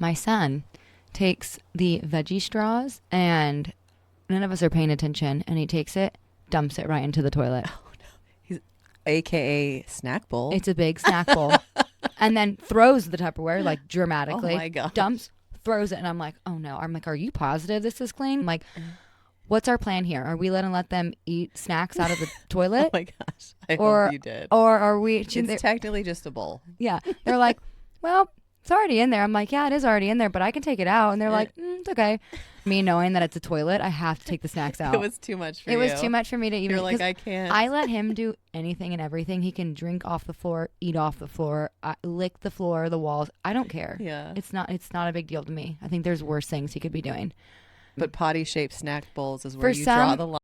My son takes the veggie straws and none of us are paying attention, and he takes it, dumps it right into the toilet. Oh no. He's AKA snack bowl. It's a big snack bowl. And then throws the Tupperware like dramatically. Oh my gosh. Dumps, throws it, and I'm like, oh no. I'm like, are you positive this is clean? I'm like, what's our plan here? Are we letting let them eat snacks out of the toilet? Oh my gosh. I hope you did. Or are we? It's technically just a bowl. Yeah. They're like, well, it's already in there. I'm like, yeah, it is already in there, but I can take it out. And they're like, it's okay. Me knowing that it's a toilet, I have to take the snacks out. It was too much for you. It was too much for me to even. You're like, I can't. I let him do anything and everything. He can drink off the floor, eat off the floor, lick the floor, the walls. I don't care. Yeah. It's not a big deal to me. I think there's worse things he could be doing. But potty-shaped snack bowls is where you draw the line.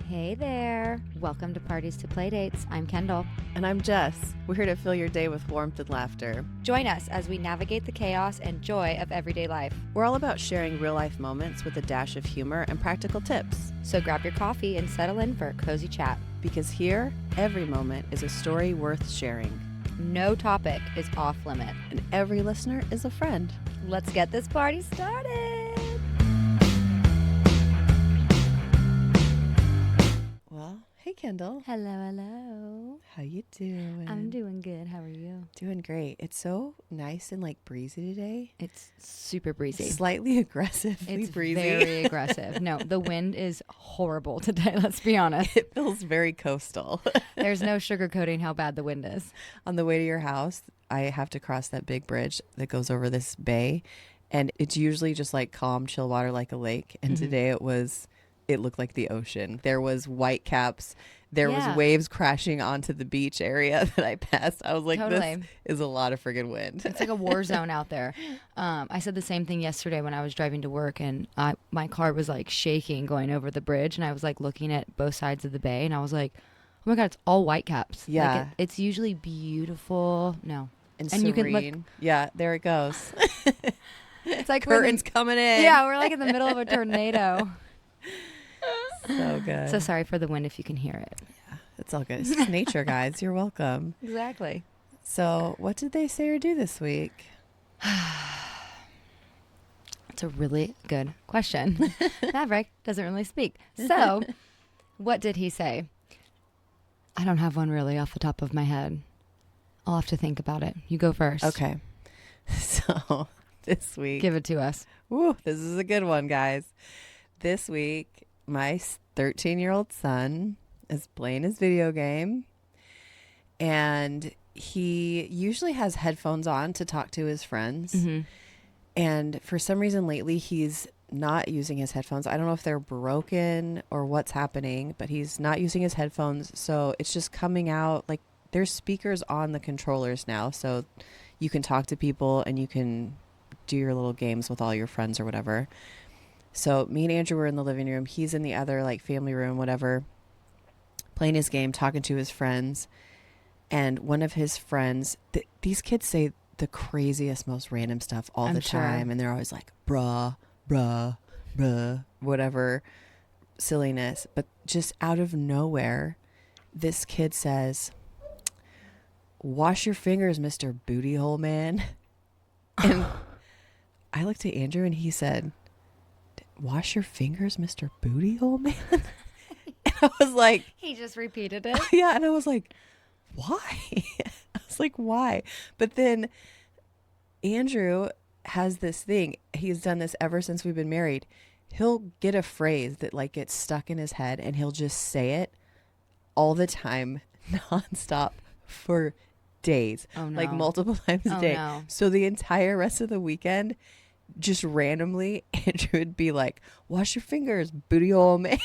Hey there. Welcome to Parties to Playdates. I'm Kendall. And I'm Jess. We're here to fill your day with warmth and laughter. Join us as we navigate the chaos and joy of everyday life. We're all about sharing real-life moments with a dash of humor and practical tips. So grab your coffee and settle in for a cozy chat. Because here, every moment is a story worth sharing. No topic is off limit. And every listener is a friend. Let's get this party started. Well, hey Kendall. Hello. How you doing? I'm doing good. How are you? Doing great. It's so nice and like breezy today. It's super breezy. Slightly aggressively It's breezy. very aggressive. No, the wind is horrible today. Let's be honest. It feels very coastal. There's no sugarcoating how bad the wind is. On the way to your house, I have to cross that big bridge that goes over this bay, and it's usually just like calm, chill water like a lake. And today it looked like the ocean. There was white caps. There was waves crashing onto the beach area that I passed. I was like, Totally. This is a lot of friggin' wind. It's like a war zone out there. I said the same thing yesterday when I was driving to work, and my car was like shaking going over the bridge, and I was like looking at both sides of the bay, and I was like, oh my God, it's all white caps. Yeah. Like it's usually beautiful. No. And serene. you can look. Yeah, there it goes. It's like curtains coming in. Yeah, we're like in the middle of a tornado. So good. So sorry for the wind if you can hear it. Yeah, it's all good. It's just nature, guys. You're welcome. Exactly. So what did they say or do this week? It's a really good question. Maverick doesn't really speak. So what did he say? I don't have one really off the top of my head. I'll have to think about it. You go first. Okay. So this week. Give it to us. Woo, this is a good one, guys. This week, my 13-year-old son is playing his video game, and he usually has headphones on to talk to his friends. Mm-hmm. And for some reason lately, he's not using his headphones. I don't know if they're broken or what's happening, but he's not using his headphones. So it's just coming out like there's speakers on the controllers now. So you can talk to people and you can do your little games with all your friends or whatever. So me and Andrew were in the living room. He's in the other like family room, whatever, playing his game, talking to his friends. And one of his friends, these kids say the craziest, most random stuff all the time. And they're always like, bruh, whatever silliness. But just out of nowhere, this kid says, wash your fingers, Mr. Booty Hole Man. And I looked at Andrew and he said, wash your fingers, Mr. Booty Hole Man? And I was like, He just repeated it. yeah. And I was like, why? I was like, why? But then Andrew has this thing. He's done this ever since we've been married. He'll get a phrase that like gets stuck in his head and he'll just say it all the time, nonstop for days, like multiple times a day. No. So the entire rest of the weekend, just randomly, Andrew would be like, wash your fingers, booty hole man.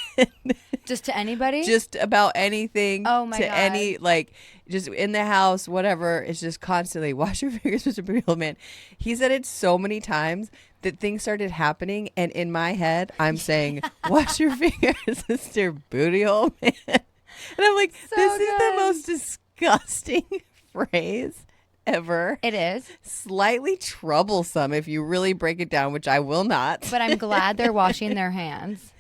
Just to anybody? Just about anything. Oh my to God. any, like, just in the house, whatever. It's just constantly, wash your fingers, Mr. Booty Hole Man. He said it so many times that things started happening. And in my head, I'm saying, wash your fingers, Mr. Booty Hole Man. And I'm like, So this is good. the most disgusting phrase ever. It is. Slightly troublesome if you really break it down, which I will not. But I'm glad they're washing their hands.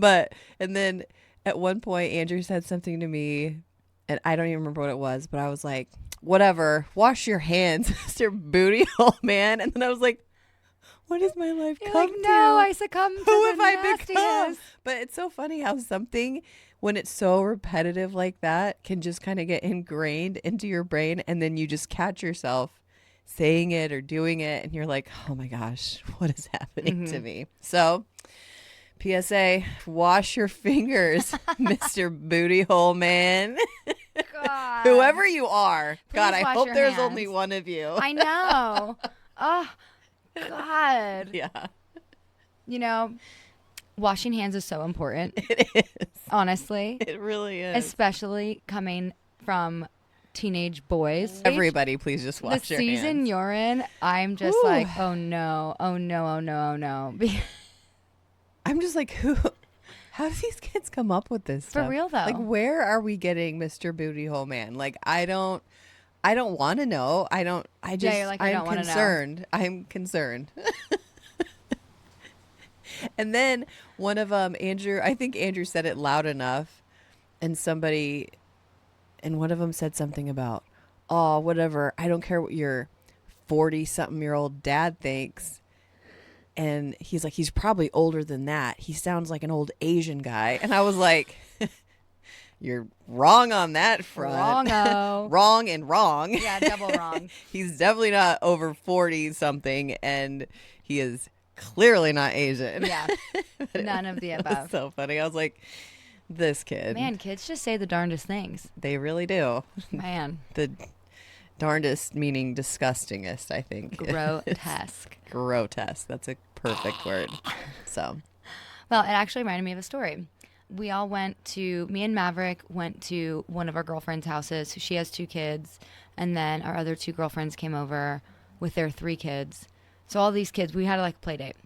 And then at one point, Andrew said something to me, and I don't even remember what it was, but I was like, whatever, wash your hands, Mr. Booty Hole Man. And then I was like, what does my life You're come like, to? no, I succumb to Who the have I become? nastiness. But it's so funny how something, when it's so repetitive like that, can just kind of get ingrained into your brain, and then you just catch yourself saying it or doing it, and you're like, oh my gosh, what is happening to me? So, PSA, wash your fingers, Mr. Booty Hole Man. God. Whoever you are. Please God, I wash hope your there's hands. only one of you. I know. Oh, God. Yeah, You know, washing hands is so important, it is. honestly, It really is. especially coming from teenage boys. Everybody, please just The wash your season hands. you're in, I'm just Whew. like, oh no, oh no, oh no, oh no. I'm just like, how do these kids come up with this For stuff? real, though. Like, where are we getting Mr. Booty Hole Man? Like, I don't want to know. I just, you're like, I don't wanna know. concerned. I'm concerned. And then one of Andrew, I think Andrew said it loud enough, and one of them said something about, oh, whatever, I don't care what your 40-something-year-old dad thinks. And he's like, he's probably older than that. He sounds like an old Asian guy. And I was like, you're wrong on that front. Wrong-o. Wrong and wrong. Yeah, double wrong. He's definitely not over 40 something, and he is clearly not Asian. Yeah, none of the It was above. so funny. I was like, this kid. Man, kids just say the darndest things. They really do. Man, The darndest meaning disgustingest, I think. grotesque. Grotesque. That's a perfect word. So, Well, it actually reminded me of a story. Me and Maverick went to one of our girlfriends' houses. She has 2 kids. And then our other 2 girlfriends came over with their 3 kids. So all these kids, we had like a play date.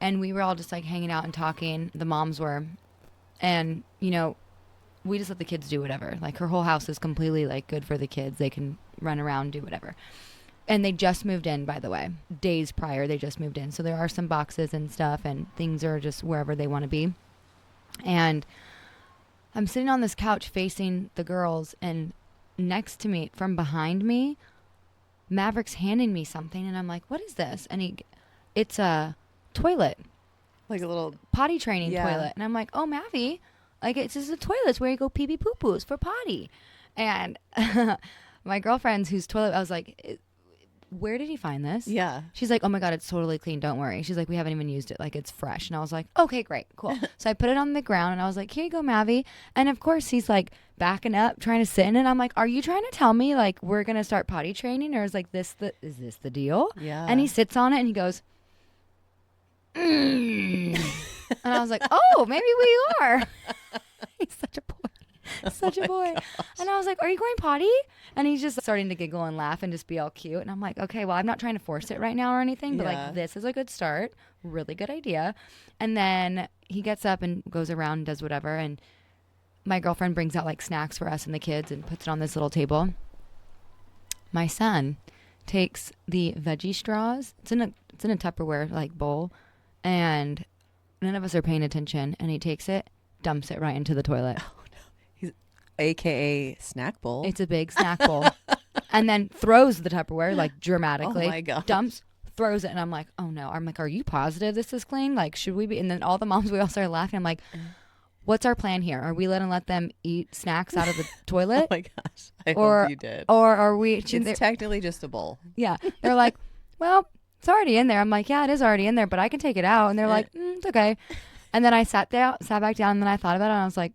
And we were all just like hanging out and talking. The moms were. And, you know, we just let the kids do whatever. Like her whole house is completely like good for the kids. They can run around, do whatever. And they just moved in, by the way. Days prior, they just moved in. So there are some boxes and stuff, and things are just wherever they want to be. And I'm sitting on this couch facing the girls, and next to me, from behind me, Maverick's handing me something, and I'm like, what is this? And it's a toilet, like a little potty training Yeah. toilet. And I'm like, oh, Mavi, like it's just a toilet. It's where you go pee-pee poo-poos for potty. And my girlfriend's whose toilet, I was like, where did he find this? Yeah. She's like, oh my God, it's totally clean. Don't worry. She's like, we haven't even used it. Like, it's fresh. And I was like, okay, great. Cool. So I put it on the ground and I was like, here you go, Mavi. And of course he's like backing up, trying to sit in it. I'm like, are you trying to tell me like we're going to start potty training, or is like is this the deal? Yeah. And he sits on it and he goes, and I was like, oh, maybe we are. He's such a boy. Such a boy. And I was like, are you going potty? And he's just starting to giggle and laugh and just be all cute. And I'm like, okay, well, I'm not trying to force it right now or anything, but Yeah. like this is a good start. Really good idea. And then he gets up and goes around and does whatever. And my girlfriend brings out like snacks for us and the kids and puts it on this little table. My son takes the veggie straws. It's in a Tupperware like bowl, and none of us are paying attention. And he takes it, dumps it right into the toilet. AKA snack bowl. It's a big snack bowl. And then throws the Tupperware like dramatically. Oh my gosh. Dumps, throws it. And I'm like, oh no. I'm like, are you positive this is clean? Like, should we be? And then all the moms, we all started laughing. I'm like, what's our plan here? Are we let them eat snacks out of the toilet? Oh my gosh. I Or- hope you did. Or are we? It's technically just a bowl. Yeah. They're like, well, it's already in there. I'm like, yeah, it is already in there, but I can take it out. And they're like, it's okay. And then I sat back down, and then I thought about it, and I was like,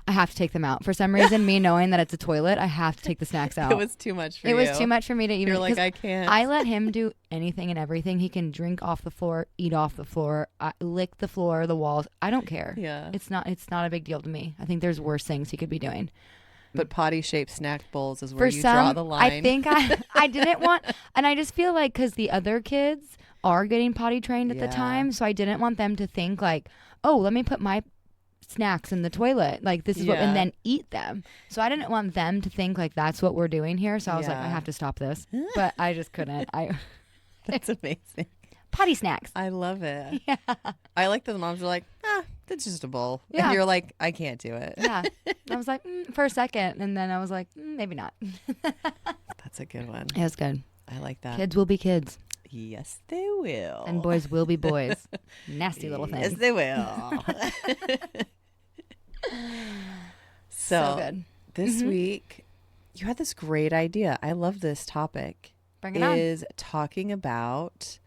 I have to take them out. For some reason, me knowing that it's a toilet, I have to take the snacks out. It was too much for you. It was too much for me to even. You're like, 'cause I can't. I let him do anything and everything. He can drink off the floor, eat off the floor, lick the floor, the walls. I don't care. Yeah. It's not a big deal to me. I think there's worse things he could be doing. But potty-shaped snack bowls is where For you some, draw the line. I think I didn't want, and I just feel like because the other kids are getting potty trained at the Yeah. time, so I didn't want them to think like, oh, let me put my snacks in the toilet, like this is what, and Yeah. then eat them. So I didn't want them to think like that's what we're doing here. So I was like, I Yeah. have to stop this, but I just couldn't. That's amazing. Potty snacks. I love it. Yeah. I like that the moms are like, that's just a bowl. Yeah. And you're like, I can't do it. Yeah. I was like, for a second. And then I was like, maybe not. That's a good one. It was good. I like that. Kids will be kids. Yes, they will. And boys will be boys. Nasty little thing. Yes, they will. So good. This week, you had this great idea. I love this topic. Bring it on. Is talking about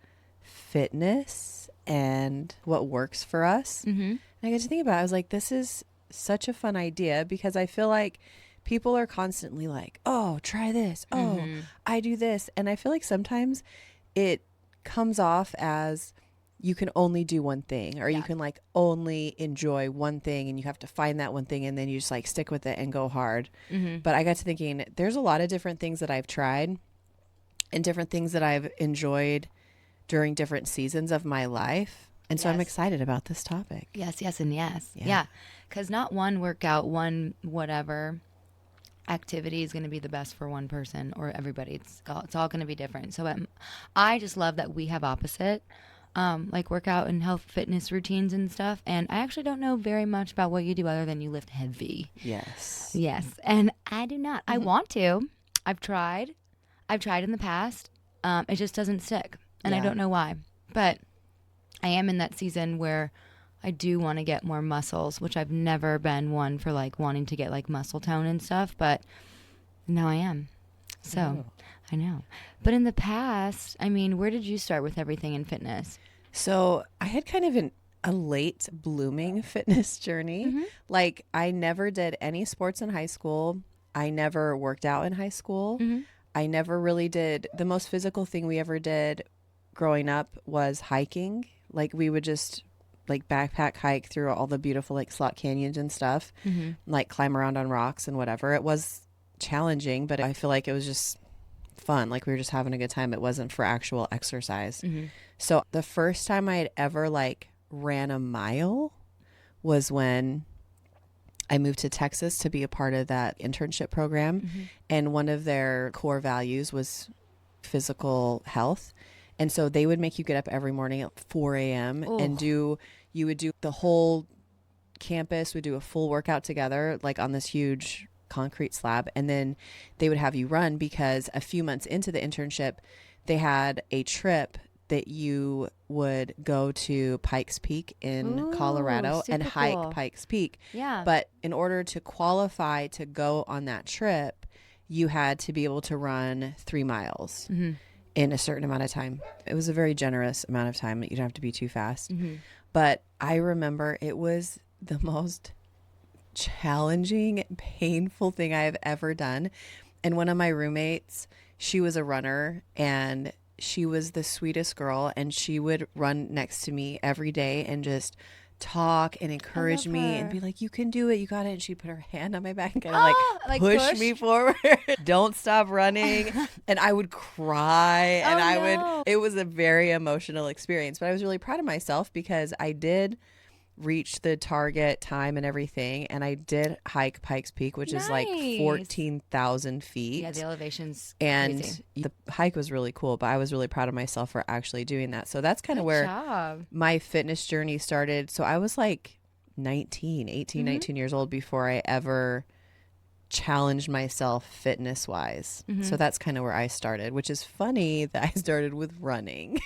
fitness and what works for us. Mm-hmm. And I got to think about it. I was like, this is such a fun idea because I feel like people are constantly like, oh, try this. Oh, I do this. And I feel like sometimes it comes off as you can only do one thing, or you can like only enjoy one thing and you have to find that one thing and then you just like stick with it and go hard. But I got to thinking, there's a lot of different things that I've tried and different things that I've enjoyed during different seasons of my life. And so I'm excited about this topic. Yes, yes, and yes. Yeah. Because not one workout, one whatever activity is going to be the best for one person or everybody. It's all going to be different. So I just love that we have opposite like workout and health fitness routines and stuff. And I actually don't know very much about what you do other than you lift heavy. Yes. Yes. And I do not. I want to. I've tried in the past. It just doesn't stick. And I don't know why. But I am in that season where I do want to get more muscles, which I've never been one for like wanting to get like muscle tone and stuff. But now I am. So I know. But in the past, I mean, where did you start with everything in fitness? So I had kind of a late blooming fitness journey. Like I never did any sports in high school. I never worked out in high school. I never really did. The most physical thing we ever did growing up was hiking. Like we would just like backpack hike through all the beautiful like slot canyons and stuff, like climb around on rocks and whatever. It was challenging, but I feel like it was just fun. Like we were just having a good time. It wasn't for actual exercise. So the first time I had ever like ran a mile was when I moved to Texas to be a part of that internship program. And one of their core values was physical health. And so they would make you get up every morning at 4 a.m. and you would do the whole campus would do a full workout together, like on this huge concrete slab. And then they would have you run because a few months into the internship, they had a trip that you would go to Pikes Peak in Colorado and hike Pikes Peak. Yeah. But in order to qualify to go on that trip, you had to be able to run 3 miles. In a certain amount of time. It was a very generous amount of time. You don't have to be too fast. But I remember it was the most challenging, painful thing I have ever done. And one of my roommates, she was a runner and she was the sweetest girl. And she would run next to me every day and just talk and encourage me and be like, you can do it, you got it. And she'd put her hand on my back and kind of like push me forward. Don't stop running. And I would cry and it was a very emotional experience, but I was really proud of myself because I did reach the target time and everything, and I did hike Pikes Peak, which is like 14,000 feet. Yeah, the elevation's and crazy. The hike was really cool, but I was really proud of myself for actually doing that. So that's kind of where my fitness journey started. So I was like 19 years old before I ever challenged myself fitness wise. So that's kind of where I started, which is funny that I started with running.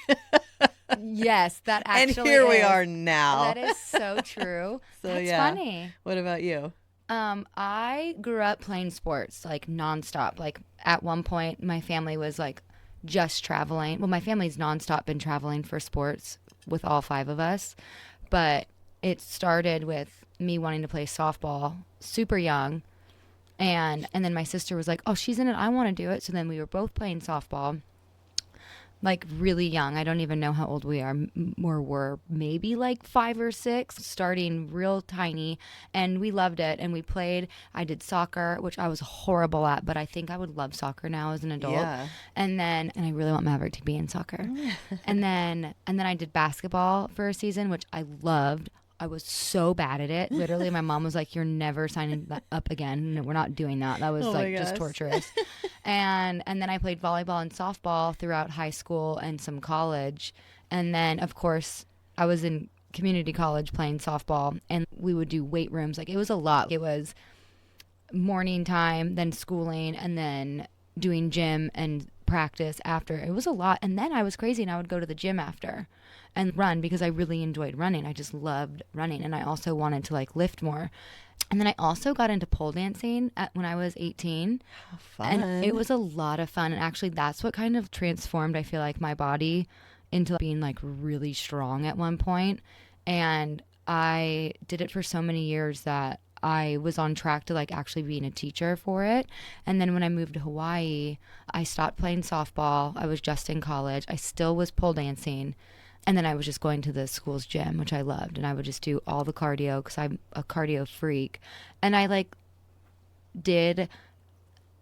Yes, that actually and here we are now. That is so true. So That's funny. What about you? I grew up playing sports like nonstop. Like at one point, my family was like just traveling. Well, my family's nonstop been traveling for sports with all 5 of us, but it started with me wanting to play softball super young, and then my sister was like, "Oh, she's in it. I want to do it." So then we were both playing softball. Like really young. I don't even know how old we are. We're maybe like 5 or 6, starting real tiny. And we loved it. And we played. I did soccer, which I was horrible at, but I think I would love soccer now as an adult. Yeah. And I really want Maverick to be in soccer. and then I did basketball for a season, which I loved. I was so bad at it. Literally, my mom was like, "You're never signing that up again. No, we're not doing that." That was just torturous. And then I played volleyball and softball throughout high school and some college. And then, of course, I was in community college playing softball, and we would do weight rooms. Like, it was a lot. It was morning time, then schooling, and then doing gym and practice after. It was a lot. And then I was crazy and I would go to the gym after and run because I really enjoyed running. I just loved running, and I also wanted to like lift more. And then I also got into pole dancing when I was 18. How fun. And it was a lot of fun. And actually that's what kind of transformed, I feel like, my body into being like really strong at one point. And I did it for so many years that I was on track to like actually being a teacher for it. And then when I moved to Hawaii, I stopped playing softball. I was just in college. I still was pole dancing. And then I was just going to the school's gym, which I loved. And I would just do all the cardio because I'm a cardio freak. And I like did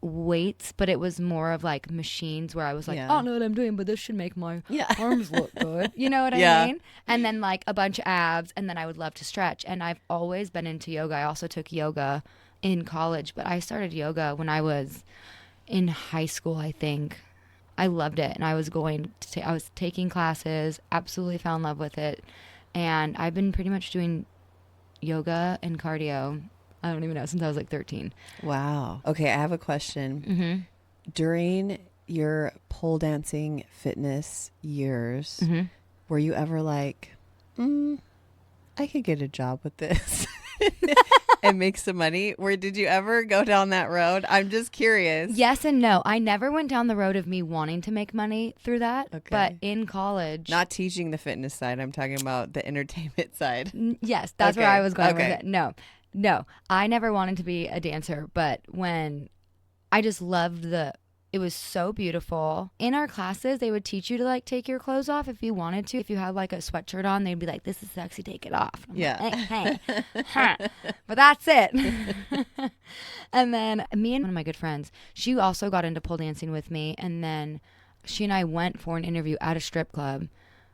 weights, but it was more of like machines where I was like, I don't know what I'm doing, but this should make my arms look good. You know what I mean? And then like a bunch of abs, and then I would love to stretch. And I've always been into yoga. I also took yoga in college, but I started yoga when I was in high school, I think. I loved it, and I was I was taking classes, absolutely fell in love with it. And I've been pretty much doing yoga and cardio, I don't even know, since I was like 13. Wow. Okay, I have a question. Mm-hmm. During your pole dancing fitness years, Mm-hmm. were you ever like, I could get a job with this and make some money? Or did you ever go down that road? I'm just curious. Yes and no. I never went down the road of me wanting to make money through that. Okay. But in college. Not teaching the fitness side. I'm talking about the entertainment side. Yes, that's where I was going with it. No, I never wanted to be a dancer. But when I just loved it was so beautiful. In our classes, they would teach you to like take your clothes off if you wanted to. If you had like a sweatshirt on, they'd be like, this is sexy, take it off. I'm like, hey. Huh. But that's it. And then me and one of my good friends, she also got into pole dancing with me. And then she and I went for an interview at a strip club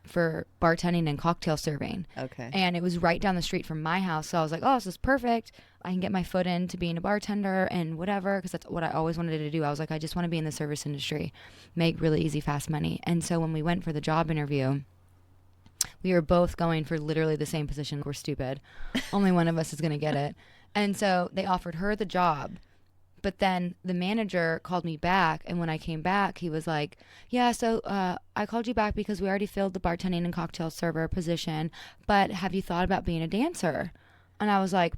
for bartending and cocktail serving. Okay. And it was right down the street from my house. So I was like, oh, this is perfect. I can get my foot into being a bartender and whatever, because that's what I always wanted to do. I was like, I just want to be in the service industry, make really easy, fast money. And so when we went for the job interview, we were both going for literally the same position. We're stupid. Only one of us is going to get it. And so they offered her the job. But then the manager called me back, and when I came back, he was like, yeah, so I called you back because we already filled the bartending and cocktail server position, but have you thought about being a dancer? And I was like,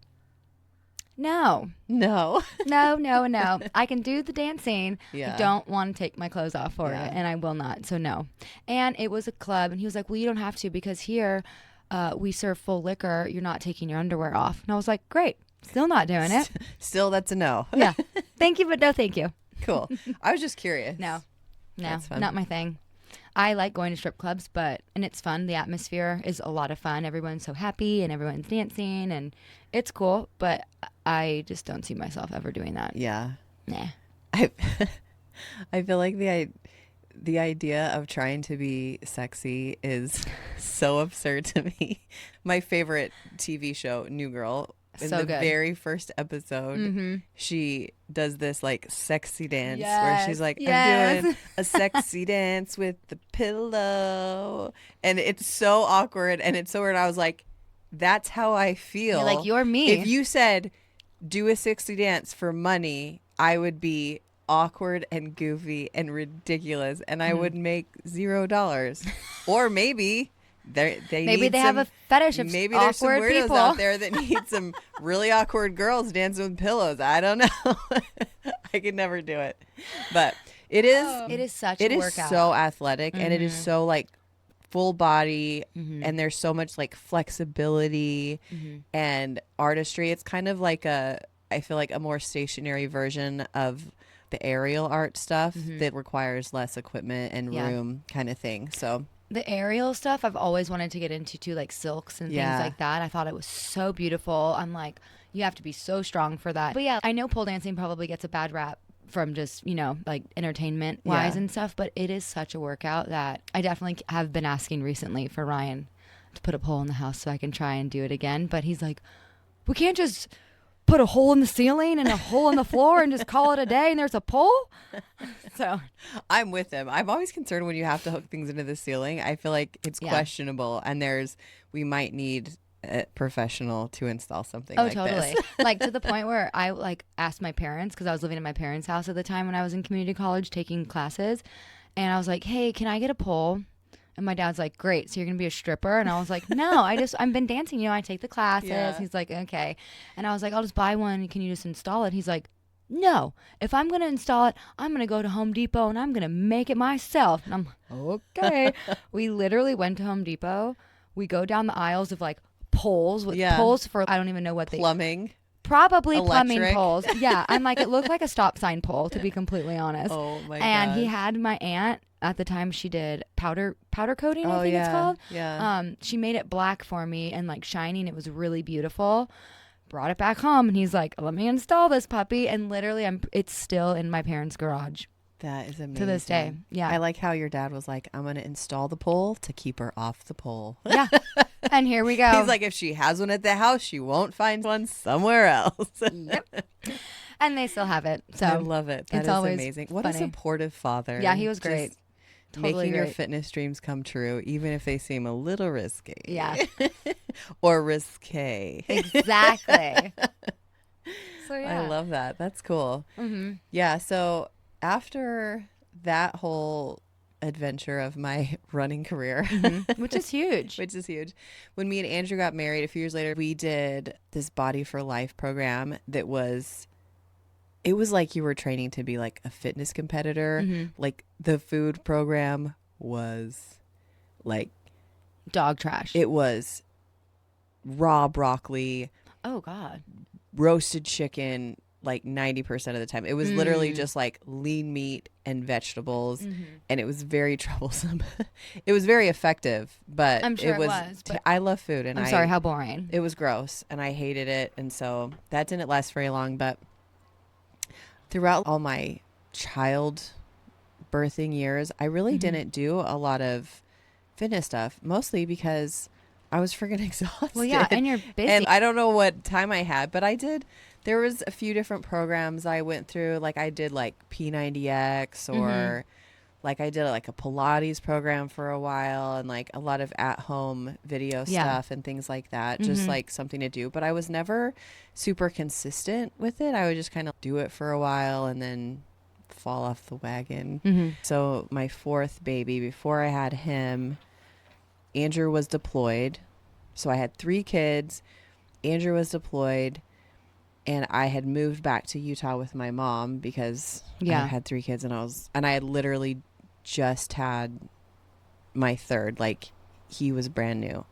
no. I can do the dancing. Yeah. I don't want to take my clothes off for it, and I will not, so no. And it was a club, and he was like, well, you don't have to because here we serve full liquor. You're not taking your underwear off. And I was like, great. Still not doing it. Still, that's a no. Yeah. Thank you, but no thank you. Cool. I was just curious. No, That's fun. not my thing. I like going to strip clubs, and it's fun. The atmosphere is a lot of fun. Everyone's so happy and everyone's dancing and it's cool, but I just don't see myself ever doing that. Yeah. Nah. I feel like the idea of trying to be sexy is so absurd to me. My favorite TV show, New Girl, in So the good. very first episode, she does this like sexy dance where Yes, she's like, yes. I'm doing a sexy dance with the pillow. And it's so awkward and it's so weird. I was like, that's how I feel. You're like, you're me. If you said, do a sexy dance for money, I would be awkward and goofy and ridiculous and I would make $0. Or maybe maybe they have a fetish of maybe there's some awkward weirdos people out there that need some really awkward girls dancing with pillows. I don't know. I could never do it. But it is such it a is workout. so athletic and it is so like full body and there's so much like flexibility and artistry. It's kind of like I feel like a more stationary version of the aerial art stuff that requires less equipment and room kind of thing. So the aerial stuff I've always wanted to get into too, like silks and things like that. I thought it was so beautiful. I'm like, you have to be so strong for that. But yeah, I know pole dancing probably gets a bad rap from just, like entertainment wise and stuff, but it is such a workout that I definitely have been asking recently for Ryan to put a pole in the house so I can try and do it again. But he's like, we can't just put a hole in the ceiling and a hole in the floor and just call it a day and there's a pole. So I'm with him. I'm always concerned when you have to hook things into the ceiling. I feel like it's questionable, and we might need a professional to install something like totally. this. Like to the point where I like asked my parents, because I was living in my parents' house at the time when I was in community college taking classes, and I was like, hey, can I get a pole? And my dad's like, great, so you're going to be a stripper? And I was like, no, I've been dancing, I take the classes. Yeah. He's like, okay. And I was like, I'll just buy one. Can you just install it? He's like, no, if I'm going to install it, I'm going to go to Home Depot and I'm going to make it myself. And I'm like, okay. We literally went to Home Depot. We go down the aisles of like poles with poles for, I don't even know what plumbing. Probably electric. Plumbing poles. Yeah. I'm like, it looked like a stop sign pole, to be completely honest. Oh my god. And he had my aunt at the time, she did powder coating, I think it's called. Yeah. She made it black for me and like shining. It was really beautiful. Brought it back home and he's like, let me install this puppy. And literally it's still in my parents' garage. That is amazing. To this day. Yeah. I like how your dad was like, I'm going to install the pole to keep her off the pole. Yeah. And here we go. He's like, if she has one at the house, she won't find one somewhere else. Yep. And they still have it. So I love it. That is amazing. What funny. A supportive father. Yeah, he was great. Totally making your fitness dreams come true, even if they seem a little risky. Yeah. Or risque. Exactly. So yeah. I love that. That's cool. Mm-hmm. Yeah. So after that whole adventure of my running career, which is huge. When me and Andrew got married a few years later, we did this Body for Life program that was like you were training to be like a fitness competitor. Mm-hmm. Like the food program was like dog trash. It was raw broccoli. Oh God. Roasted chicken like 90% of the time. It was literally just like lean meat and vegetables, and it was very troublesome. It was very effective, but I'm sure it was. I love food, and I'm sorry, how boring. It was gross, and I hated it, and so that didn't last very long. But throughout all my child birthing years, I really didn't do a lot of fitness stuff, mostly because I was freaking exhausted. Well, yeah, and you're busy. And I don't know what time I had, but I did. There was a few different programs I went through. Like I did like P90X or like I did like a Pilates program for a while, and like a lot of at-home video stuff and things like that. Just like something to do. But I was never super consistent with it. I would just kind of do it for a while and then fall off the wagon. So my fourth baby, before I had him, Andrew was deployed. So I had 3 kids. Andrew was deployed. And I had moved back to Utah with my mom because I had 3 kids, and I had literally just had my third. Like he was brand new.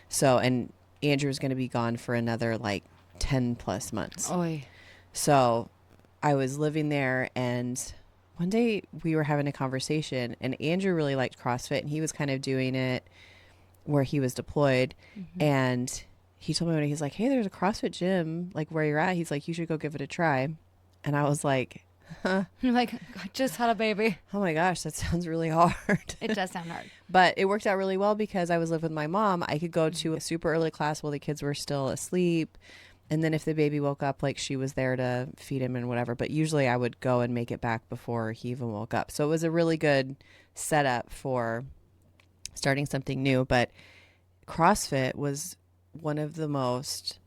So, and Andrew was going to be gone for another like 10 plus months. Oy. So I was living there, and one day we were having a conversation, and Andrew really liked CrossFit, and he was kind of doing it where he was deployed. And he told me, when he's like, hey, there's a CrossFit gym like where you're at. He's like, you should go give it a try. And I was like, huh? You're like, I just had a baby. Oh my gosh, that sounds really hard. It does sound hard. But it worked out really well because I was living with my mom. I could go to a super early class while the kids were still asleep. And then if the baby woke up, like she was there to feed him and whatever. But usually I would go and make it back before he even woke up. So it was a really good setup for starting something new. But CrossFit was one of the most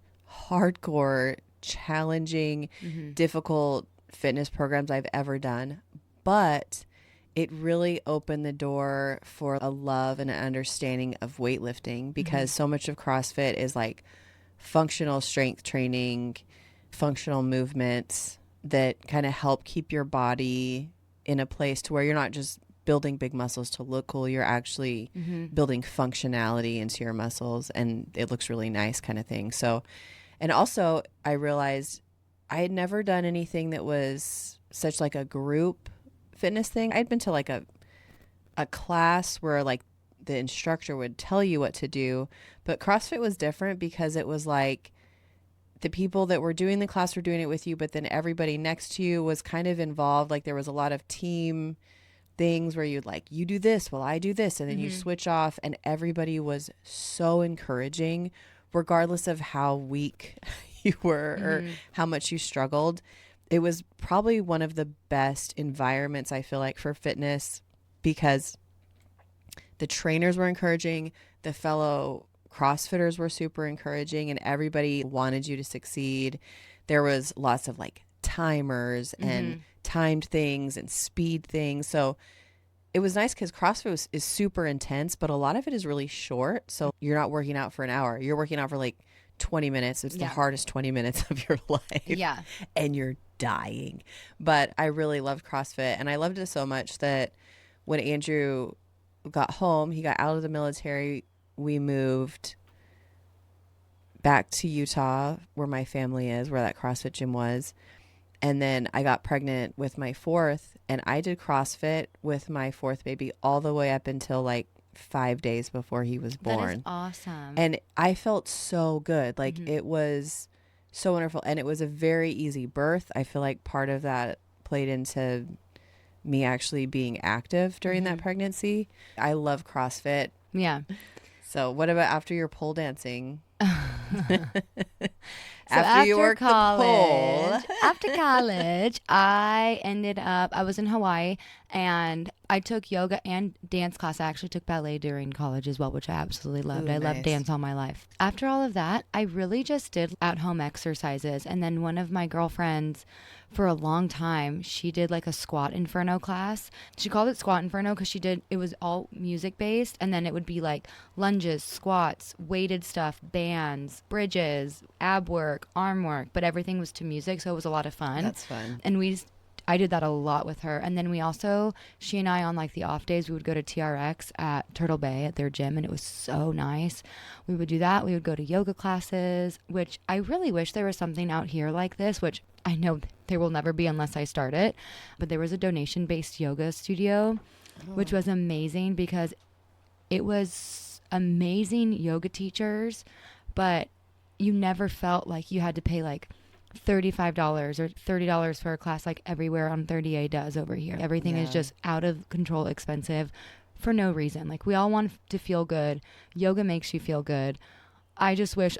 hardcore, challenging, difficult fitness programs I've ever done. But it really opened the door for a love and an understanding of weightlifting, because so much of CrossFit is like functional strength training, functional movements that kind of help keep your body in a place to where you're not just building big muscles to look cool. You're actually building functionality into your muscles, and it looks really nice, kind of thing. So, and also I realized I had never done anything that was such like a group fitness thing. I'd been to like a class where like the instructor would tell you what to do, but CrossFit was different because it was like the people that were doing the class were doing it with you, but then everybody next to you was kind of involved. Like there was a lot of team things where you'd like, you do this while I do this, and then you switch off, and everybody was so encouraging regardless of how weak you were or Mm-hmm. how much you struggled. It was probably one of the best environments, I feel like, for fitness, because the trainers were encouraging, the fellow CrossFitters were super encouraging, and everybody wanted you to succeed. There was lots of like timers and Mm-hmm. timed things and speed things. So it was nice because is super intense, but a lot of it is really short. So you're not working out for an hour. You're working out for like 20 minutes. It's the Yeah. hardest 20 minutes of your life. Yeah. And you're dying. But I really loved CrossFit. And I loved it so much that when Andrew got home, he got out of the military, we moved back to Utah where my family is, where that CrossFit gym was. And then I got pregnant with my fourth, and I did CrossFit with my fourth baby all the way up until like 5 days before he was born. That is awesome. And I felt so good. Like Mhm. it was so wonderful. And it was a very easy birth. I feel like part of that played into me actually being active during that pregnancy. I love CrossFit. Yeah. So what about after your pole dancing? So after you worked college, the pole. after college, I was in Hawaii, and I took yoga and dance class. I actually took ballet during college as well, which I absolutely loved. Ooh, I loved nice. dance all my life. After all of that, I really just did at-home exercises. And then one of my girlfriends, for a long time, she did like a squat inferno class. She called it squat inferno because it was all music based. And then it would be like lunges, squats, weighted stuff, bands, bridges, ab work, arm work, but everything was to music. So it was a lot of fun. That's fun. And I did that a lot with her. And then she and I, on like the off days, we would go to TRX at Turtle Bay at their gym, and it was so nice. We would do that. We would go to yoga classes, which I really wish there was something out here like this, which I know there will never be unless I start it. But there was a donation-based yoga studio, which was amazing because it was amazing yoga teachers, but you never felt like you had to pay like $35 or $30 for a class like everywhere on 30A does over here. Everything is just out of control expensive for no reason. Like we all want to feel good. Yoga makes you feel good. I just wish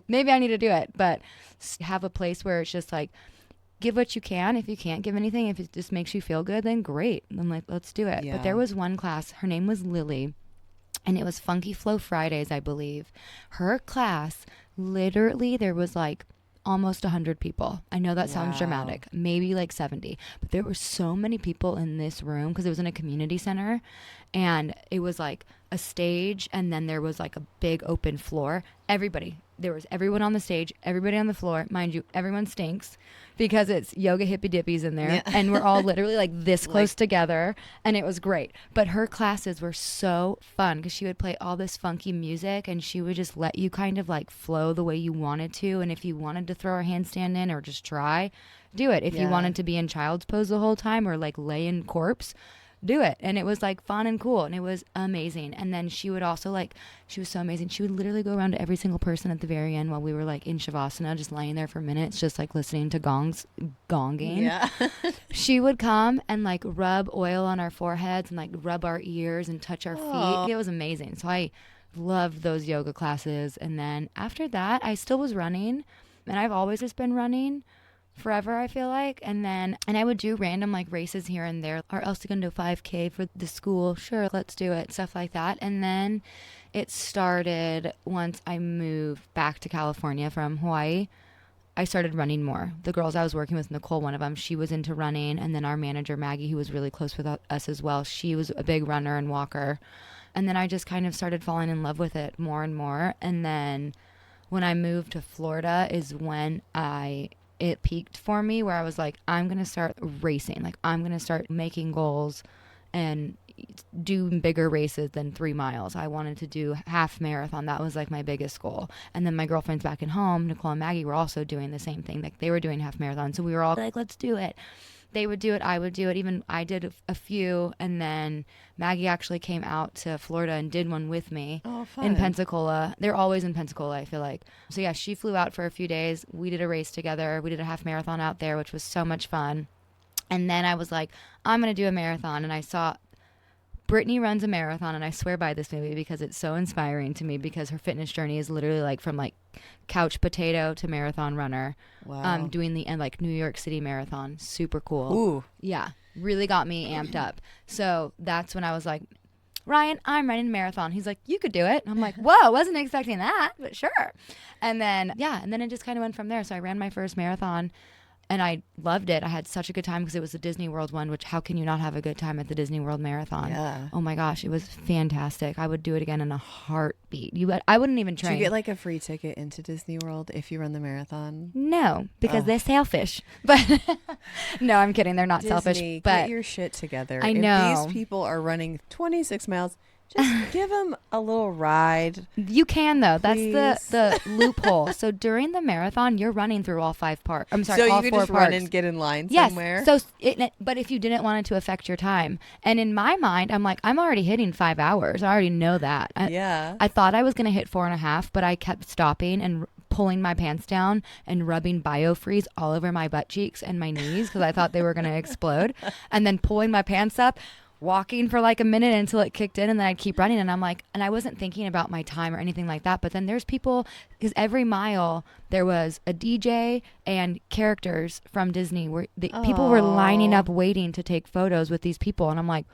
maybe I need to do it, but have a place where it's just like give what you can. If you can't give anything, if it just makes you feel good, then great. Then like let's do it. Yeah. But there was one class, her name was Lily, and it was Funky Flow Fridays, I believe. Her class, literally there was like almost 100 people. I know that sounds dramatic, maybe like 70, but there were so many people in this room because it was in a community center, and it was like a stage, and then there was like a big open floor. There was everyone on the stage, everybody on the floor. Mind you, everyone stinks because it's yoga hippy dippies in there, and we're all literally like this close together, and it was great. But her classes were so fun because she would play all this funky music, and she would just let you kind of like flow the way you wanted to. And if you wanted to throw a handstand in or just try, do it. If you wanted to be in child's pose the whole time or like lay in corpse, do it. And it was like fun and cool, and it was amazing. And then she would also she was so amazing. She would literally go around to every single person at the very end while we were like in Shavasana, just laying there for minutes, just like listening to gonging. Yeah. She would come and like rub oil on our foreheads and like rub our ears and touch our feet. It was amazing. So I loved those yoga classes. And then after that, I still was running, and I've always just been running forever, I feel like. And I would do random like races here and there. Or else to go to 5K for the school. Sure, let's do it. Stuff like that. And then it started once I moved back to California from Hawaii. I started running more. The girls I was working with, Nicole, one of them, she was into running. And then our manager, Maggie, who was really close with us as well, she was a big runner and walker. And then I just kind of started falling in love with it more and more. And then when I moved to Florida is when it peaked for me, where I was like, I'm going to start racing. Like, I'm going to start making goals and do bigger races than 3 miles. I wanted to do half marathon. That was like my biggest goal. And then my girlfriends back at home, Nicole and Maggie, were also doing the same thing. Like they were doing half marathon. So we were all like, let's do it. They would do it. I would do it. Even I did a few. And then Maggie actually came out to Florida and did one with me in Pensacola. They're always in Pensacola, I feel like. So yeah, she flew out for a few days. We did a race together. We did a half marathon out there, which was so much fun. And then I was like, I'm going to do a marathon. And I saw Brittany runs a marathon, and I swear by this movie because it's so inspiring to me, because her fitness journey is literally like from like couch potato to marathon runner. Wow. Doing the like New York City marathon. Super cool. Ooh. Yeah. Really got me amped up. So that's when I was like, Ryan, I'm running a marathon. He's like, you could do it. And I'm like, whoa, wasn't expecting that, but sure. And then, and then it just kind of went from there. So I ran my first marathon, and I loved it. I had such a good time because it was the Disney World one, which how can you not have a good time at the Disney World Marathon? Yeah. Oh my gosh, it was fantastic. I would do it again in a heartbeat. I wouldn't even train. Do you get like a free ticket into Disney World if you run the marathon? No, because they're selfish. But no, I'm kidding. They're not Disney, selfish. But get your shit together. I know. If these people are running 26 miles, just give them a little ride. You can, though. Please. That's the loophole. So during the marathon, you're running through all 5 parks. I'm sorry, so all you 4 could just parks. run and get in line Yes. somewhere. So, but if you didn't want it to affect your time, and in my mind, I'm like, I'm already hitting 5 hours. I already know that. I thought I was going to hit 4.5, but I kept stopping and pulling my pants down and rubbing BioFreeze all over my butt cheeks and my knees because I thought they were going to explode, and then pulling my pants up, walking for like a minute until it kicked in, and then I'd keep running. And I'm like, and I wasn't thinking about my time or anything like that. But then there's people, because every mile there was a DJ and characters from Disney where people were lining up waiting to take photos with these people. And I'm like,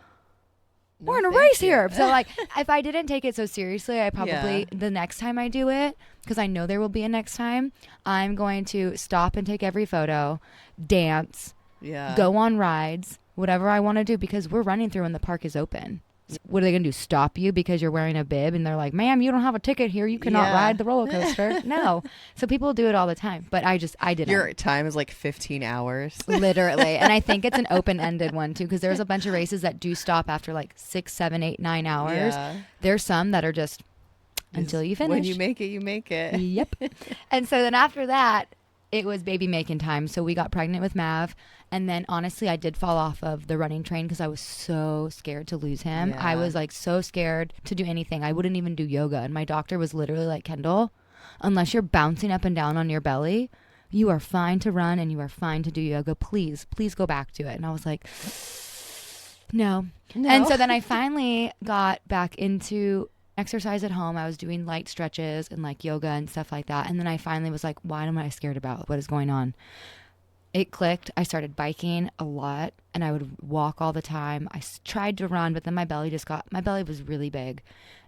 we're in a race here. So like, if I didn't take it so seriously, I probably, the next time I do it, because I know there will be a next time, I'm going to stop and take every photo, dance, go on rides, whatever I want to do, because we're running through and the park is open. What are they going to do? Stop you because you're wearing a bib? And they're like, ma'am, you don't have a ticket here. You cannot ride the roller coaster. No. So people do it all the time. But I didn't. Your time is like 15 hours. Literally. And I think it's an open-ended one too, because there's a bunch of races that do stop after like 6, 7, 8, 9 hours. Yeah. There's some that are just until you finish. When you make it, you make it. Yep. And so then after that, it was baby making time. So we got pregnant with Mav. And then honestly, I did fall off of the running train because I was so scared to lose him. Yeah. I was like so scared to do anything. I wouldn't even do yoga. And my doctor was literally like, Kendall, unless you're bouncing up and down on your belly, you are fine to run and you are fine to do yoga. Please go back to it. And I was like, no. And so then I finally got back into exercise at home. I was doing light stretches and like yoga and stuff like that. And then I finally was like, what am I scared about? What is going on? It clicked. I started biking a lot and I would walk all the time. I tried to run, but then my belly was really big.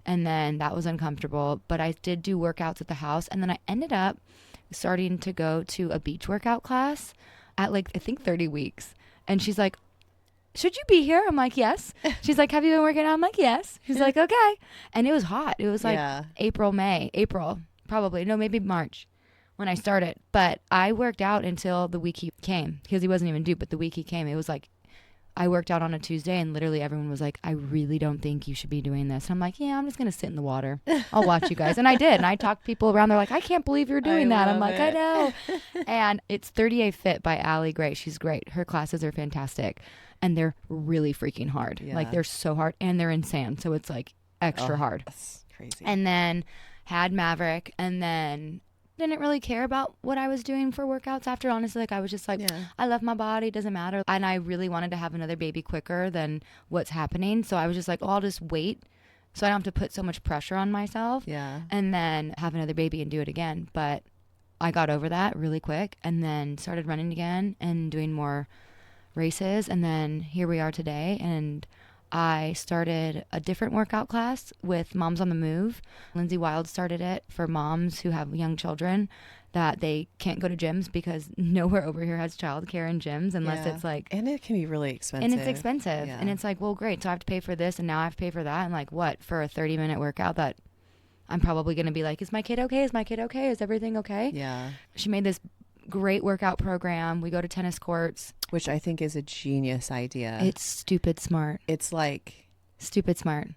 And then that was uncomfortable. But I did do workouts at the house. And then I ended up starting to go to a beach workout class at like, I think 30 weeks. And she's like, should you be here? I'm like, yes. She's like, have you been working out? I'm like, yes. She's like, okay. And it was hot. It was like April, probably. No, maybe March when I started. But I worked out until the week he came, because he wasn't even due. But the week he came, it was like, I worked out on a Tuesday and literally everyone was like, I really don't think you should be doing this. And I'm like, yeah, I'm just going to sit in the water. I'll watch you guys. And I did. And I talked people around. They're like, I can't believe you're doing that. I'm like, I know. And it's 38 Fit by Allie Gray. She's great. Her classes are fantastic. And they're really freaking hard. Yeah. Like they're so hard and they're in sand. So it's like extra hard. That's crazy. And then had Maverick and then didn't really care about what I was doing for workouts after. Honestly, like I was just like, I love my body, doesn't matter. And I really wanted to have another baby quicker than what's happening. So I was just like, I'll just wait so I don't have to put so much pressure on myself. Yeah. And then have another baby and do it again. But I got over that really quick and then started running again and doing more races. And then here we are today. And I started a different workout class with Moms on the Move. Lindsay Wild started it for moms who have young children that they can't go to gyms because nowhere over here has childcare and gyms unless it's like... And it can be really expensive. And it's expensive. Yeah. And it's like, well, great. So I have to pay for this and now I have to pay for that. And like, what? For a 30-minute workout that I'm probably going to be like, is my kid okay? Is my kid okay? Is everything okay? Yeah. She made this great workout program. We go to tennis courts. Which I think is a genius idea. It's stupid smart. It's like... Stupid smart.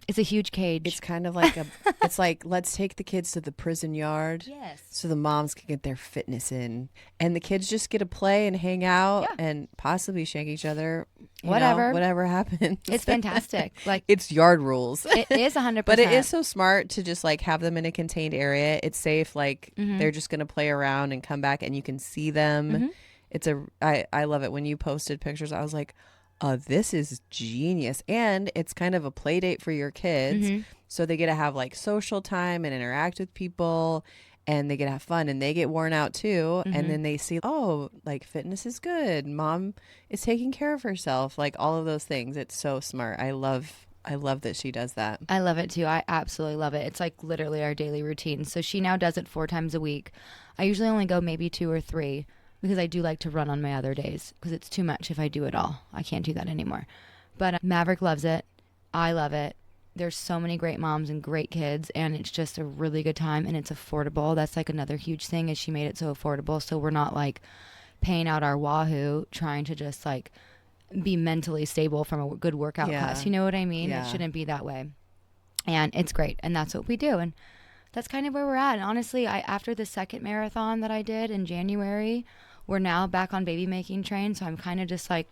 It's a huge cage. It's kind of like it's like, let's take the kids to the prison yard. Yes. So the moms can get their fitness in. And the kids just get to play and hang out and possibly shank each other. Whatever happens. It's fantastic. Like it's yard rules. It is 100%. But it is so smart to just like have them in a contained area. It's safe. Like they're just going to play around and come back and you can see them. It's I love it. When you posted pictures, I was like, this is genius. And it's kind of a play date for your kids. Mm-hmm. So they get to have like social time and interact with people, and they get to have fun, and they get worn out too. Mm-hmm. And then they see, oh, like fitness is good. Mom is taking care of herself. Like all of those things. It's so smart. I love that she does that. I love it too. I absolutely love it. It's like literally our daily routine. So she now does it 4 times a week. I usually only go maybe 2 or 3 because I do like to run on my other days because it's too much if I do it all. I can't do that anymore. But Maverick loves it. I love it. There's so many great moms and great kids, and it's just a really good time, and it's affordable. That's like another huge thing is she made it so affordable. So we're not like paying out our wahoo trying to just like be mentally stable from a good workout class. You know what I mean? Yeah. It shouldn't be that way. And it's great. And that's what we do. And that's kind of where we're at. And honestly, after the second marathon that I did in January, we're now back on baby making train. So I'm kind of just like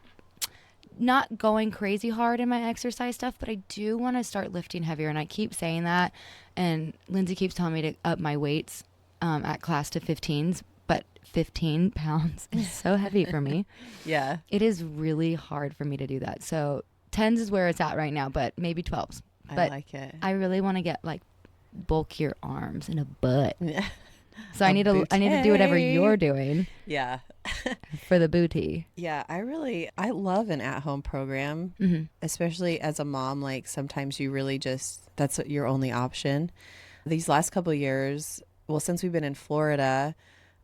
not going crazy hard in my exercise stuff, but I do want to start lifting heavier. And I keep saying that. And Lindsay keeps telling me to up my weights at class to 15s. But 15 pounds is so heavy for me. Yeah. It is really hard for me to do that. So 10s is where it's at right now, but maybe 12s. But I like it. I really want to get like bulkier arms and a butt. Yeah. So I need to do whatever you're doing. Yeah. For the booty. Yeah, I love an at-home program, Mm-hmm. especially as a mom. Like sometimes you really that's your only option. These last couple of years, well, since we've been in Florida,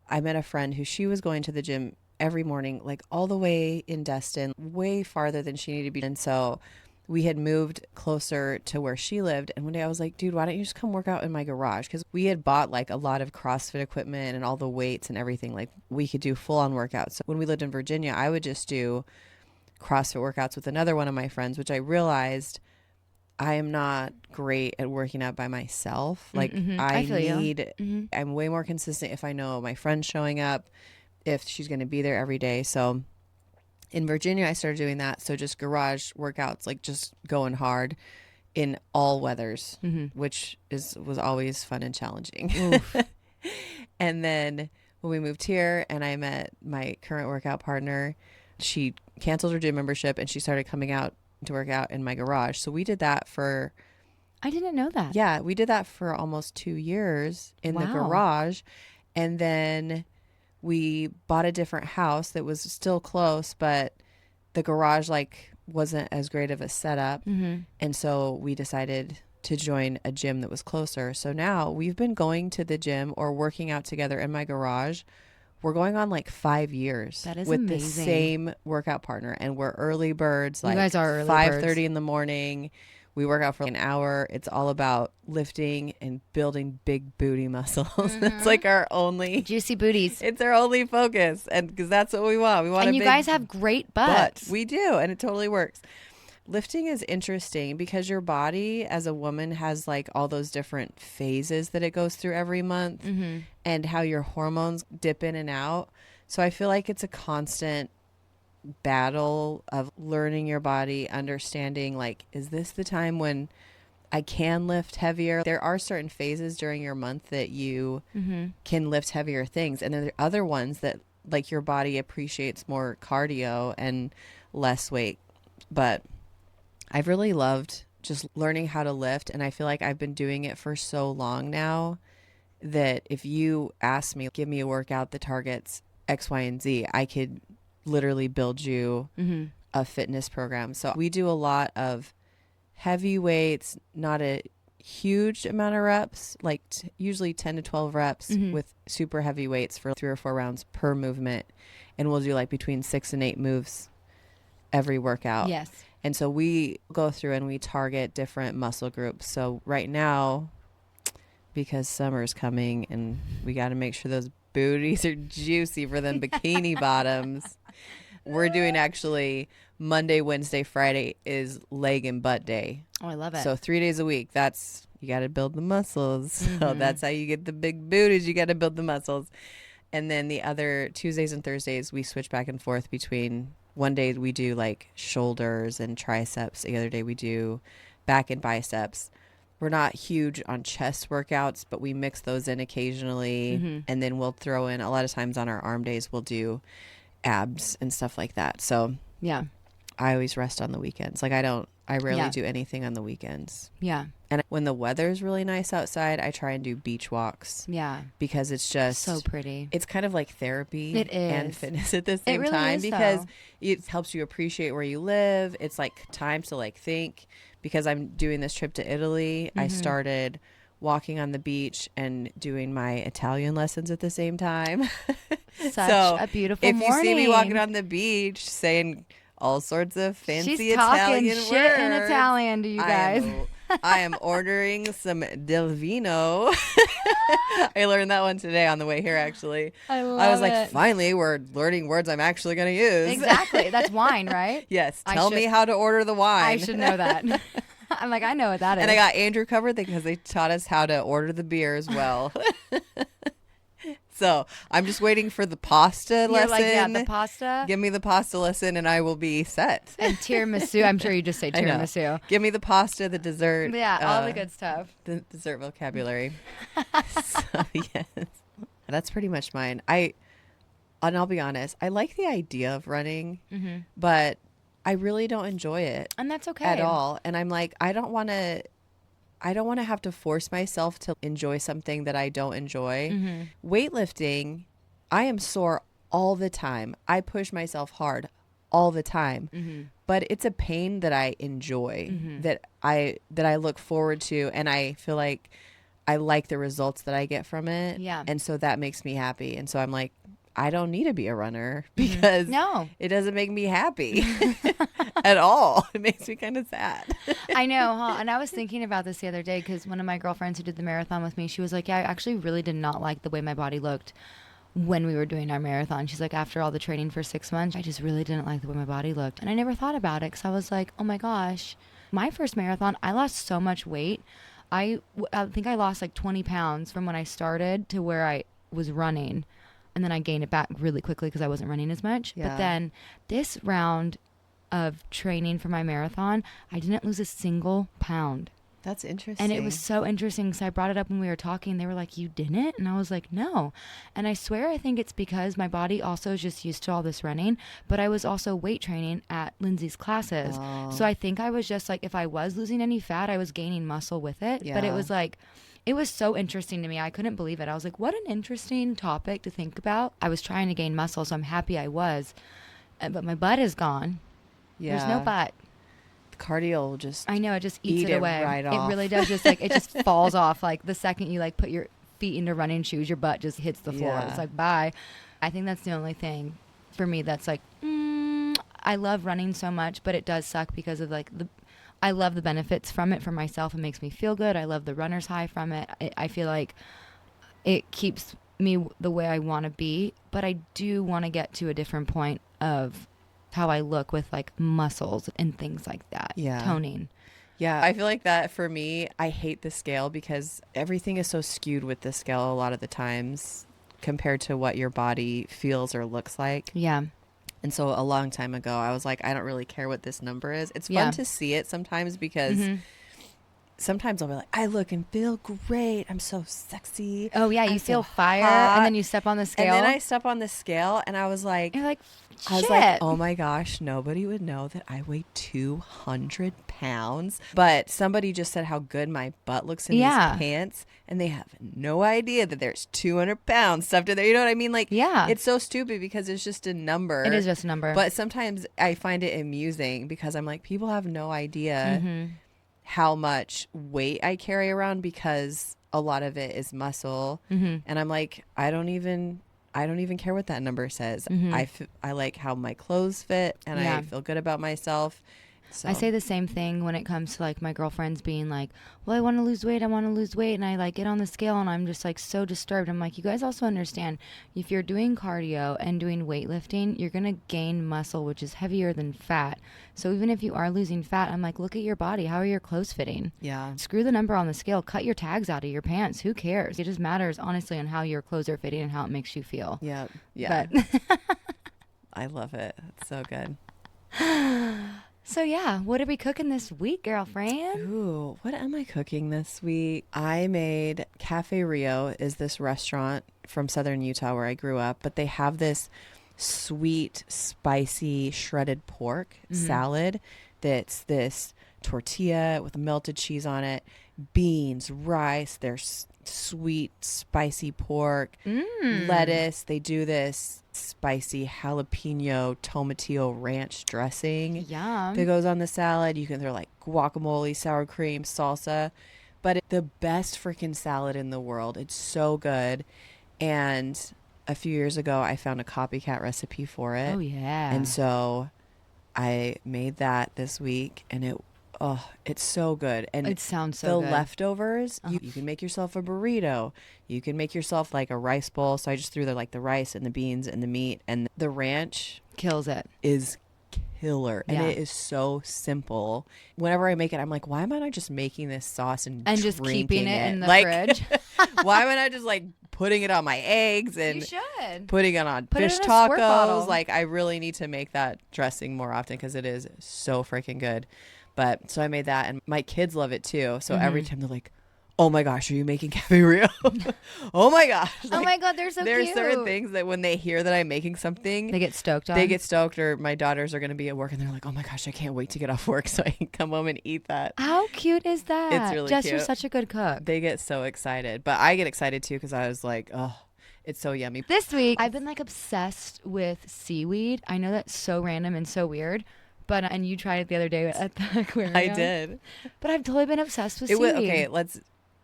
I met a friend who she was going to the gym every morning, like all the way in Destin, way farther than she needed to be. And so we had moved closer to where she lived. And one day I was like, dude, why don't you just come work out in my garage? Because we had bought like a lot of CrossFit equipment and all the weights and everything. Like we could do full on workouts. So when we lived in Virginia, I would just do CrossFit workouts with another one of my friends, which I realized I am not great at working out by myself. Like I'm way more consistent if I know my friend's showing up, if she's going to be there every day. So in Virginia, I started doing that. So just garage workouts, like just going hard in all weathers, which was always fun and challenging. And then when we moved here and I met my current workout partner, she canceled her gym membership and she started coming out to work out in my garage. So we did that for... I didn't know that. Yeah, we did that for almost 2 years in the garage. And then we bought a different house that was still close, but the garage like wasn't as great of a setup. And so we decided to join a gym that was closer. So now we've been going to the gym or working out together in my garage. We're going on like 5 years. That is with amazing. the same workout partner, and we're early birds. Like you guys are early 5:30 birds. in the morning. We work out for an hour. It's all about lifting and building big booty muscles. It's like our only juicy booties. It's our only focus, and because that's what we want. We want. And a you big guys have great butts. butt. We do, and it totally works. Lifting is interesting because your body as a woman has like all those different phases that it goes through every month and how your hormones dip in and out. So I feel like it's a constant battle of learning your body, understanding like, is this the time when I can lift heavier? There are certain phases during your month that you can lift heavier things. And then there are other ones that like your body appreciates more cardio and less weight. But I've really loved just learning how to lift. And I feel like I've been doing it for so long now that if you ask me, give me a workout that targets X, Y, and Z, I could literally build you a fitness program. So we do a lot of heavy weights, not a huge amount of reps, like usually 10 to 12 reps with super heavy weights for 3 or 4 rounds per movement. And we'll do like between 6 and 8 moves every workout. Yes. And so we go through and we target different muscle groups. So right now, because summer's coming and we got to make sure those booties are juicy for them bikini bottoms, we're doing actually Monday, Wednesday, Friday is leg and butt day. Oh, I love it. So 3 days a week, you got to build the muscles. So that's how you get the big booties. You got to build the muscles. And then the other Tuesdays and Thursdays, we switch back and forth between one day we do like shoulders and triceps. The other day we do back and biceps. We're not huge on chest workouts, but we mix those in occasionally. And then we'll throw in, a lot of times on our arm days, we'll do abs and stuff like that. So yeah, I always rest on the weekends. Like I rarely Yeah. do anything on the weekends. Yeah. And when the weather's really nice outside, I try and do beach walks Yeah. because it's just So pretty. it's kind of like therapy It and is. fitness at the same really time is, because though. it helps you appreciate where you live. It's like time to like think. Because I'm doing this trip to Italy, I started walking on the beach and doing my Italian lessons at the same time. Such So a beautiful if morning. you see me walking on the beach saying all sorts of fancy She's talking Italian shit in words, Italian to you guys. I am ordering some del vino. I learned that one today on the way here, actually. I was like, it. finally, we're learning words I'm actually going to use. Exactly. That's wine, right? Yes. Tell me how to order the wine. I should know that. I'm like, I know what that is. And I got Andrew covered because they taught us how to order the beer as well. So I'm just waiting for the pasta lesson. Like, yeah, the pasta. Give me the pasta lesson and I will be set. And tiramisu. I'm sure you just say tiramisu. Give me the pasta, the dessert. Yeah, all the good stuff. The dessert vocabulary. So, yes. That's pretty much mine. And I'll be honest, I like the idea of running, but I really don't enjoy it. And that's okay. At all. And I'm like, I don't want to have to force myself to enjoy something that I don't enjoy. Weightlifting, I am sore all the time. I push myself hard all the time. But it's a pain that I enjoy, that I look forward to, and I feel like I like the results that I get from it. Yeah. And so that makes me happy. And so I'm like, I don't need to be a runner because it doesn't make me happy at all. It makes me kind of sad. I know, huh? And I was thinking about this the other day because one of my girlfriends who did the marathon with me, she was like, yeah, I actually really did not like the way my body looked when we were doing our marathon. She's like, after all the training for 6 months, I just really didn't like the way my body looked. And I never thought about it because I was like, oh my gosh, my first marathon, I lost so much weight. I think I lost like 20 pounds from when I started to where I was running. And then I gained it back really quickly because I wasn't running as much. Yeah. But then this round of training for my marathon, I didn't lose a single pound. That's interesting. And it was so interesting because I brought it up when we were talking. They were like, you didn't? And I was like, no. And I swear I think it's because my body also is just used to all this running. But I was also weight training at Lindsay's classes. Oh. So I think I was just like, if I was losing any fat, I was gaining muscle with it. Yeah. But it was like, it was so interesting to me. I couldn't believe it. I was like, what an interesting topic to think about. I was trying to gain muscle, so I'm happy I was. But my butt is gone. Yeah. There's no butt. The cardio will just I know, it just eats eat it it away. right It off. really does. Just like, it just falls off. Like the second you like put your feet into running shoes, your butt just hits the floor. Yeah. It's like, bye. I think that's the only thing for me that's like, I love running so much, but it does suck because of like I love the benefits from it for myself. It makes me feel good. I love the runner's high from it. I feel like it keeps me the way I want to be, but I do want to get to a different point of how I look with like muscles and things like that. Yeah. Toning. Yeah, I feel like that for me, I hate the scale because everything is so skewed with the scale a lot of the times compared to what your body feels or looks like. Yeah. And so a long time ago, I was like, I don't really care what this number is. It's fun to see it sometimes because sometimes I'll be like, I look and feel great. I'm so sexy. Oh, yeah. You I'm feel so fire hot. and then you step on the scale. And then I step on the scale and I was like, You're like, shit. I was like, oh my gosh, nobody would know that I weigh 200 pounds. But somebody just said how good my butt looks in these pants. And they have no idea that there's 200 pounds stuffed in there. You know what I mean? Like, yeah. It's so stupid because it's just a number. It is just a number. But sometimes I find it amusing because I'm like, people have no idea how much weight I carry around because a lot of it is muscle. And I'm like, I don't even care what that number says. I like how my clothes fit and I feel good about myself. So. I say the same thing when it comes to like my girlfriends being like, well, I want to lose weight. And I like get on the scale and I'm just like so disturbed. I'm like, you guys also understand if you're doing cardio and doing weightlifting, you're going to gain muscle, which is heavier than fat. So even if you are losing fat, I'm like, look at your body. How are your clothes fitting? Yeah. Screw the number on the scale. Cut your tags out of your pants. Who cares? It just matters honestly on how your clothes are fitting and how it makes you feel. Yeah. Yeah. But I love it. It's so good. So yeah, what are we cooking this week, girlfriend? Ooh, what am I cooking this week? I made Cafe Rio is this restaurant from Southern Utah where I grew up, but they have this sweet, spicy, shredded pork salad that's this tortilla with melted cheese on it, beans, rice, there's sweet, spicy pork, lettuce. They do this spicy jalapeno tomatillo ranch dressing Yum. that goes on the salad. You can throw like guacamole, sour cream, salsa, but it's the best freaking salad in the world. It's so good. And a few years ago, I found a copycat recipe for it. Oh, yeah. And so I made that this week, and it's so good. And it sounds so good. The leftovers, you can make yourself a burrito. You can make yourself like a rice bowl. So I just threw the rice and the beans and the meat, and the ranch kills it. Is killer. And it is so simple. Whenever I make it, I'm like, why am I not just making this sauce and just keeping it in the like, fridge? Why am I not just like putting it on my eggs and you should. putting it on Put fish it in a squirt bottle. tacos? Like, I really need to make that dressing more often because it is so freaking good. But so I made that, and my kids love it too. So every time they're like, "Oh my gosh, are you making cafe Rio?" Oh my gosh! Oh my god, they're so cute. There's certain things that when they hear that I'm making something, they get stoked on. They get stoked, or my daughters are going to be at work, and they're like, "Oh my gosh, I can't wait to get off work so I can come home and eat that." How cute is that? It's really Jess, cute. you're such a good cook. They get so excited, but I get excited too because I was like, "Oh, it's so yummy." This week, I've been like obsessed with seaweed. I know that's so random and so weird. But and you tried it the other day at the aquarium. I did. But I've totally been obsessed with seaweed.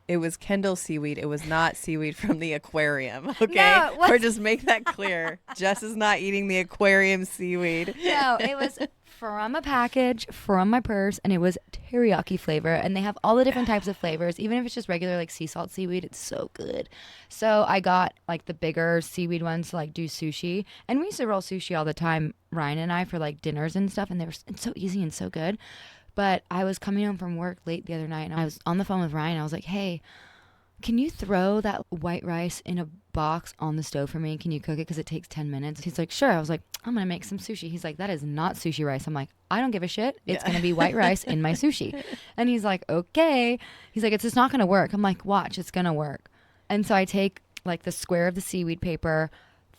It was Kendall seaweed. It was not seaweed from the aquarium. Okay, No, or just make that clear. Jess is not eating the aquarium seaweed. No, it was from a package, from my purse, and it was teriyaki flavor. And they have all the different types of flavors. Even if it's just regular like sea salt seaweed, it's so good. So I got like the bigger seaweed ones to like do sushi. And we used to roll sushi all the time, Ryan and I, for like dinners and stuff. And it's so easy and so good. But I was coming home from work late the other night, and I was on the phone with Ryan. I was like, hey, can you throw that white rice in a box on the stove for me? Can you cook it? Because it takes 10 minutes. He's like, sure. I was like, I'm going to make some sushi. He's like, that is not sushi rice. I'm like, I don't give a shit. It's going to be white rice in my sushi. And he's like, okay. He's like, it's just not going to work. I'm like, watch, it's going to work. And so I take like the square of the seaweed paper,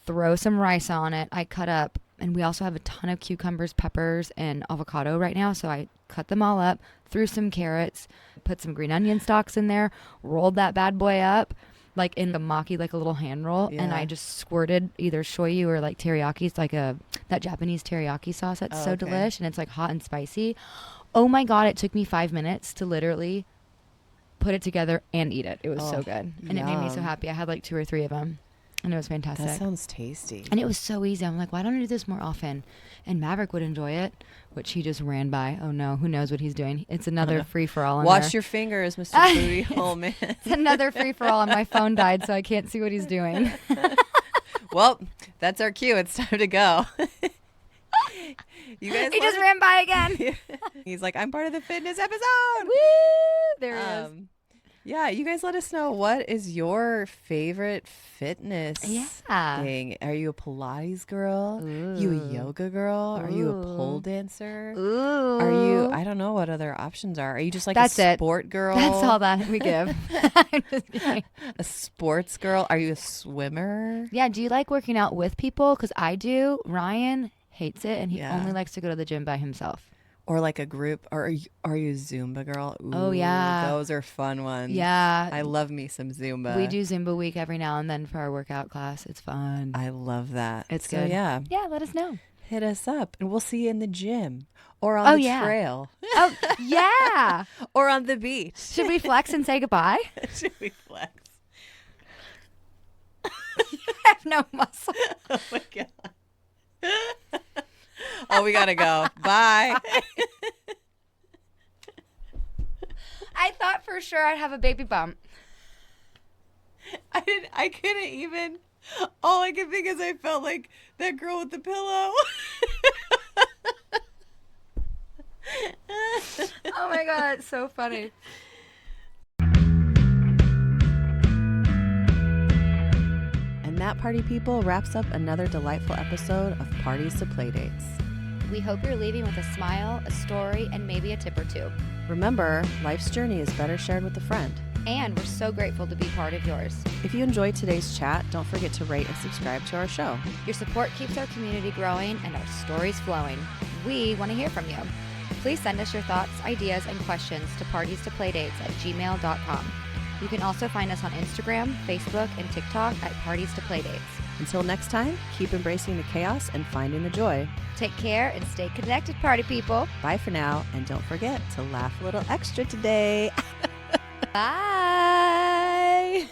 throw some rice on it. I cut up. And we also have a ton of cucumbers, peppers, and avocado right now. So I cut them all up, threw some carrots, put some green onion stalks in there, rolled that bad boy up like in the maki, like a little hand roll. Yeah. And I just squirted either shoyu or like teriyaki. It's like that Japanese teriyaki sauce that's so delish. And it's like hot and spicy. Oh my God, it took me 5 minutes to literally put it together and eat it. It was so good. And it made me so happy. I had like 2 or 3 of them. And it was fantastic. That sounds tasty. And it was so easy. I'm like, why don't I do this more often? And Maverick would enjoy it, which he just ran by. Oh no, who knows what he's doing? It's another free-for-all. Wash your fingers, Mr. Booty Hole Man. It's another free-for-all, and my phone died, so I can't see what he's doing. Well, that's our cue. It's time to go. You guys he just ran by again. He's like, I'm part of the fitness episode. Woo! There he is. Yeah, you guys let us know, what is your favorite fitness thing? Are you a Pilates girl? Ooh. You a yoga girl? Ooh. Are you a pole dancer? Ooh. Are you, I don't know what other options are. Are you just like a sport girl? That's all that we give. A sports girl? Are you a swimmer? Yeah, do you like working out with people? Because I do. Ryan hates it, and he only likes to go to the gym by himself. Or like a group, or are you a Zumba girl? Ooh, oh, yeah. Those are fun ones. Yeah. I love me some Zumba. We do Zumba week every now and then for our workout class. It's fun. I love that. It's good. Yeah. Yeah, let us know. Hit us up, and we'll see you in the gym or on the trail. Oh, yeah. Or on the beach. Should we flex and say goodbye? Should we flex? I have no muscle. Oh, my God. Oh, we gotta go. Bye. I thought for sure I'd have a baby bump. I couldn't even. All I could think is I felt like that girl with the pillow. Oh my God, it's so funny. And that, party people, wraps up another delightful episode of Parties to Playdates. We hope you're leaving with a smile, a story, and maybe a tip or two. Remember, life's journey is better shared with a friend. And we're so grateful to be part of yours. If you enjoyed today's chat, don't forget to rate and subscribe to our show. Your support keeps our community growing and our stories flowing. We want to hear from you. Please send us your thoughts, ideas, and questions to partiestoplaydates@gmail.com. You can also find us on Instagram, Facebook, and TikTok at Parties to Playdates. Until next time, keep embracing the chaos and finding the joy. Take care and stay connected, party people. Bye for now, and don't forget to laugh a little extra today. Bye.